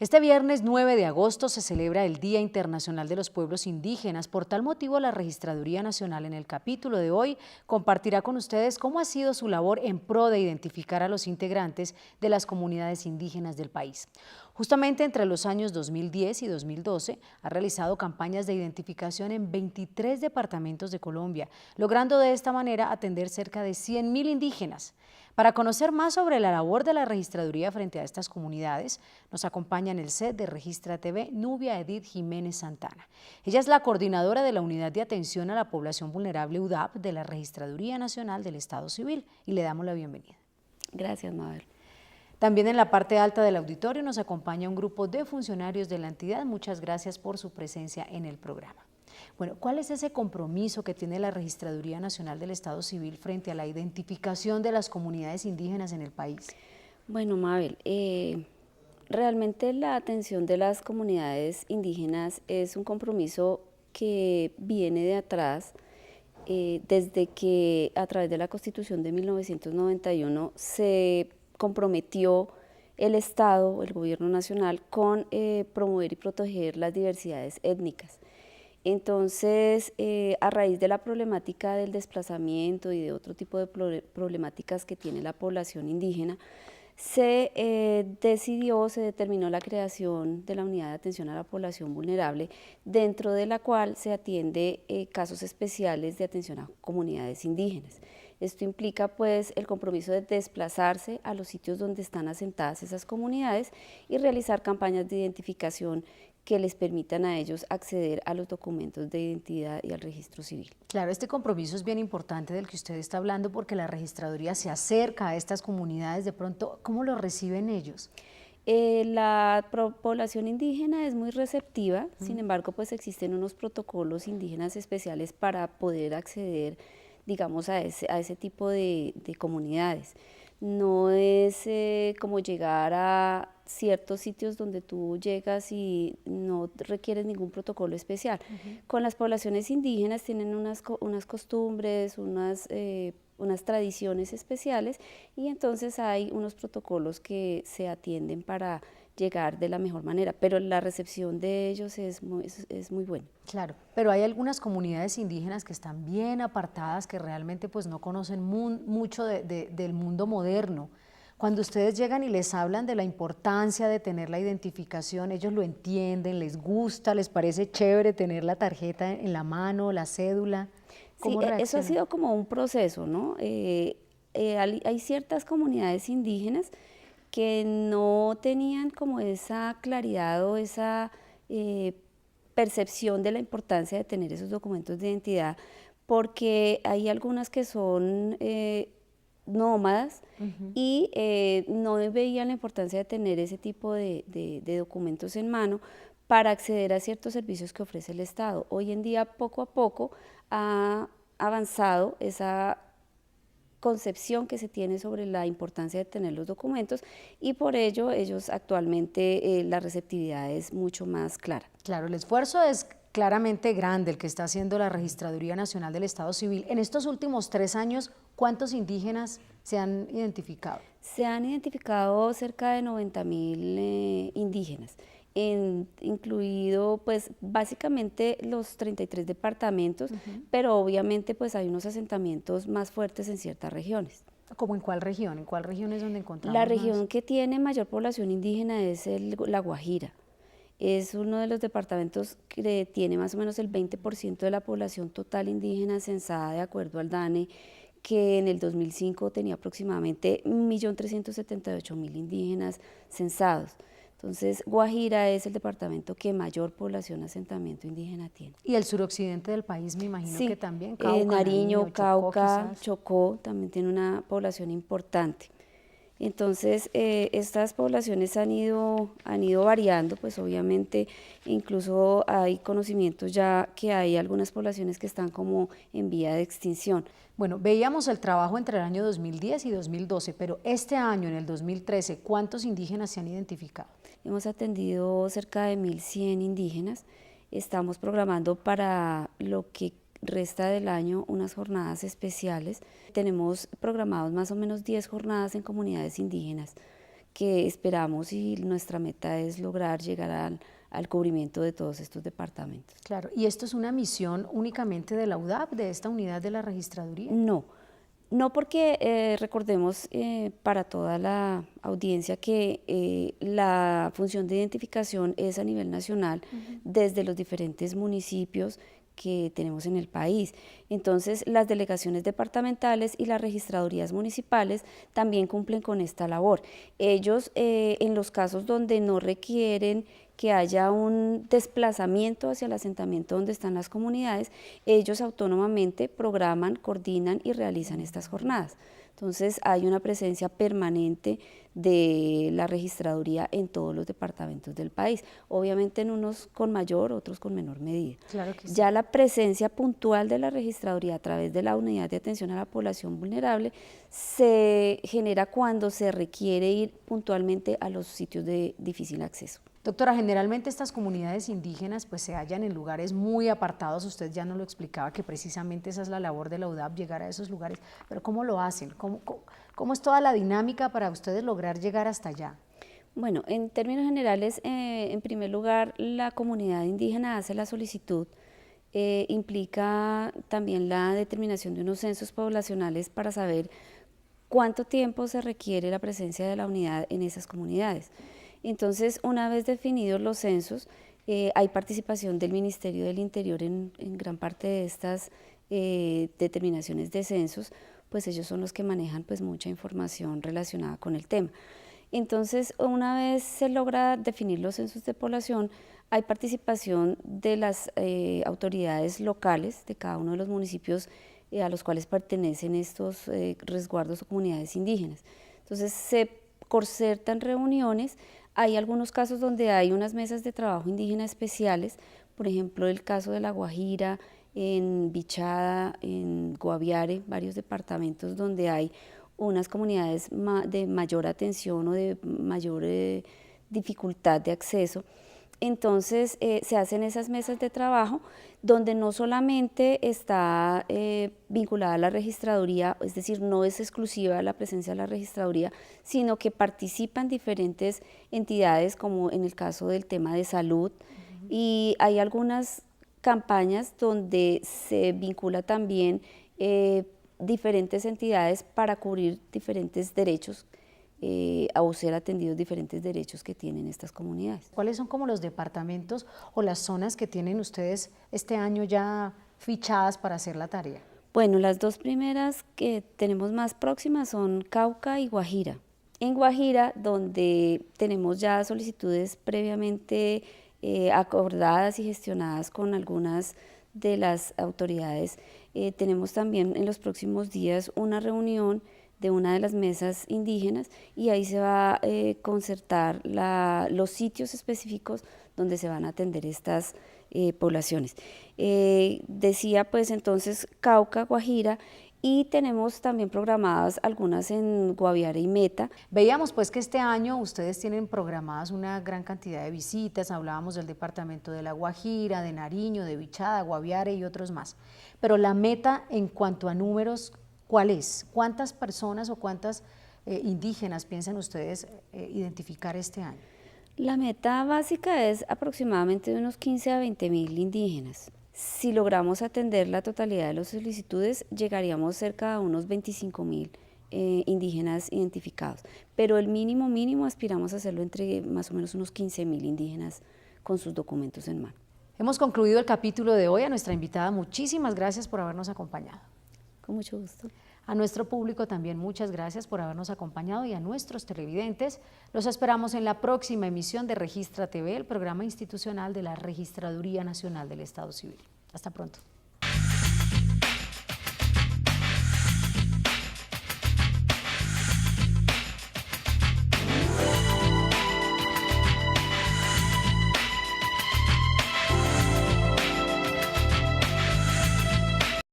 Este viernes 9 de agosto se celebra el Día Internacional de los Pueblos Indígenas. Por tal motivo, la Registraduría Nacional en el capítulo de hoy compartirá con ustedes cómo ha sido su labor en pro de identificar a los integrantes de las comunidades indígenas del país. Justamente entre los años 2010 y 2012 ha realizado campañas de identificación en 23 departamentos de Colombia, logrando de esta manera atender cerca de 100.000 indígenas. Para conocer más sobre la labor de la Registraduría frente a estas comunidades, nos acompaña en el set de Registra TV Nubia Edith Jiménez Santana. Ella es la coordinadora de la Unidad de Atención a la Población Vulnerable UDAP de la Registraduría Nacional del Estado Civil y le damos la bienvenida. Gracias, Mabel. También en la parte alta del auditorio nos acompaña un grupo de funcionarios de la entidad. Muchas gracias por su presencia en el programa. Bueno, ¿cuál es ese compromiso que tiene la Registraduría Nacional del Estado Civil frente a la identificación de las comunidades indígenas en el país? Bueno, Mabel, realmente la atención de las comunidades indígenas es un compromiso que viene de atrás, desde que a través de la Constitución de 1991 se comprometió el Estado, el Gobierno Nacional, con promover y proteger las diversidades étnicas. Entonces, a raíz de la problemática del desplazamiento y de otro tipo de problemáticas que tiene la población indígena, se determinó la creación de la Unidad de Atención a la Población Vulnerable, dentro de la cual se atiende casos especiales de atención a comunidades indígenas. Esto implica pues el compromiso de desplazarse a los sitios donde están asentadas esas comunidades y realizar campañas de identificación que les permitan a ellos acceder a los documentos de identidad y al registro civil. Claro, este compromiso es bien importante del que usted está hablando porque la registraduría se acerca a estas comunidades. De pronto, ¿cómo lo reciben ellos? La población indígena es muy receptiva, sin embargo, pues existen unos protocolos indígenas especiales para poder acceder, digamos, a ese tipo de comunidades. No es como llegar a ciertos sitios donde tú llegas y no requieres ningún protocolo especial. Con las poblaciones indígenas tienen unas costumbres, unas tradiciones especiales, y entonces hay unos protocolos que se atienden para llegar de la mejor manera, pero la recepción de ellos es muy buena. Claro, pero hay algunas comunidades indígenas que están bien apartadas, que realmente pues no conocen mucho del mundo moderno. Cuando ustedes llegan y les hablan de la importancia de tener la identificación, ellos lo entienden, les gusta, les parece chévere tener la tarjeta en la mano, la cédula. Sí, eso ha sido como un proceso, ¿no? Hay ciertas comunidades indígenas que no tenían como esa claridad o esa percepción de la importancia de tener esos documentos de identidad, porque hay algunas que son nómadas y no veían la importancia de tener ese tipo de documentos en mano para acceder a ciertos servicios que ofrece el Estado. Hoy en día, poco a poco, ha avanzado esa concepción que se tiene sobre la importancia de tener los documentos, y por ello ellos actualmente la receptividad es mucho más clara. Claro, el esfuerzo es claramente grande el que está haciendo la Registraduría Nacional del Estado Civil. En estos últimos 3 años, ¿cuántos indígenas se han identificado? Se han identificado cerca de 90.000 indígenas, incluido pues básicamente los 33 departamentos, pero obviamente pues hay unos asentamientos más fuertes en ciertas regiones. ¿Cómo en cuál región? ¿En cuál región es donde encontramos La región más? que tiene mayor población indígena es la Guajira. Es uno de los departamentos que tiene más o menos el 20% de la población total indígena censada de acuerdo al DANE, que en el 2005 tenía aproximadamente 1.378.000 indígenas censados. Entonces, Guajira es el departamento que mayor población de asentamiento indígena tiene. Y el suroccidente del país, me imagino Sí, que también, Cauca, Nariño, Cauca, quizás. Chocó también tiene una población importante. Entonces, estas poblaciones han ido variando, pues obviamente incluso hay conocimientos ya que hay algunas poblaciones que están como en vía de extinción. Bueno, veíamos el trabajo entre el año 2010 y 2012, pero este año, en el 2013, ¿cuántos indígenas se han identificado? Hemos atendido cerca de 1.100 indígenas. Estamos programando para lo que resta del año unas jornadas especiales. Tenemos programados más o menos 10 jornadas en comunidades indígenas que esperamos y nuestra meta es lograr llegar al cubrimiento de todos estos departamentos. Claro, ¿y esto es una misión únicamente de la UDAP, de esta unidad de la registraduría? No porque recordemos para toda la audiencia que la función de identificación es a nivel nacional desde los diferentes municipios que tenemos en el país. Entonces, las delegaciones departamentales y las registradurías municipales también cumplen con esta labor. Ellos, en los casos donde no requieren que haya un desplazamiento hacia el asentamiento donde están las comunidades, ellos autónomamente programan, coordinan y realizan estas jornadas. Entonces hay una presencia permanente de la registraduría en todos los departamentos del país, obviamente en unos con mayor, otros con menor medida. Claro que sí. Ya la presencia puntual de la registraduría a través de la unidad de atención a la población vulnerable se genera cuando se requiere ir puntualmente a los sitios de difícil acceso. Doctora, generalmente estas comunidades indígenas pues se hallan en lugares muy apartados, usted ya nos lo explicaba que precisamente esa es la labor de la UDAP, llegar a esos lugares, pero ¿cómo lo hacen? ¿Cómo es toda la dinámica para ustedes lograr llegar hasta allá? Bueno, en términos generales, en primer lugar, la comunidad indígena hace la solicitud, implica también la determinación de unos censos poblacionales para saber cuánto tiempo se requiere la presencia de la unidad en esas comunidades. Entonces, una vez definidos los censos, hay participación del Ministerio del Interior en gran parte de estas determinaciones de censos, pues ellos son los que manejan pues mucha información relacionada con el tema. Entonces, una vez se logra definir los censos de población, hay participación de las autoridades locales de cada uno de los municipios a los cuales pertenecen estos resguardos o comunidades indígenas. Entonces, se concertan reuniones. Hay algunos casos donde hay unas mesas de trabajo indígena especiales, por ejemplo, el caso de La Guajira, en Bichada, en Guaviare, varios departamentos donde hay unas comunidades de mayor atención o de mayor dificultad de acceso. Entonces se hacen esas mesas de trabajo donde no solamente está vinculada a la registraduría, es decir, no es exclusiva la presencia de la registraduría, sino que participan diferentes entidades, como en el caso del tema de salud, y hay algunas campañas donde se vincula también diferentes entidades para cubrir diferentes derechos o ser atendidos diferentes derechos que tienen estas comunidades. ¿Cuáles son como los departamentos o las zonas que tienen ustedes este año ya fichadas para hacer la tarea? Bueno, las dos primeras que tenemos más próximas son Cauca y Guajira. En Guajira, donde tenemos ya solicitudes previamente acordadas y gestionadas con algunas de las autoridades, tenemos también en los próximos días una reunión de una de las mesas indígenas y ahí se va a concertar los sitios específicos donde se van a atender estas poblaciones. Decía pues entonces Cauca, Guajira, y tenemos también programadas algunas en Guaviare y Meta. Veíamos pues que este año ustedes tienen programadas una gran cantidad de visitas, hablábamos del departamento de La Guajira, de Nariño, de Bichada, Guaviare y otros más, pero la meta en cuanto a números, ¿cuál es? ¿Cuántas personas o cuántas indígenas piensan ustedes identificar este año? La meta básica es aproximadamente de unos 15 a 20.000 indígenas. Si logramos atender la totalidad de las solicitudes, llegaríamos cerca a unos 25.000 indígenas identificados, pero el mínimo aspiramos a hacerlo entre más o menos unos 15.000 indígenas con sus documentos en mano. Hemos concluido el capítulo de hoy. A nuestra invitada, muchísimas gracias por habernos acompañado. Con mucho gusto. A nuestro público también muchas gracias por habernos acompañado y a nuestros televidentes los esperamos en la próxima emisión de Registra TV, el programa institucional de la Registraduría Nacional del Estado Civil. Hasta pronto.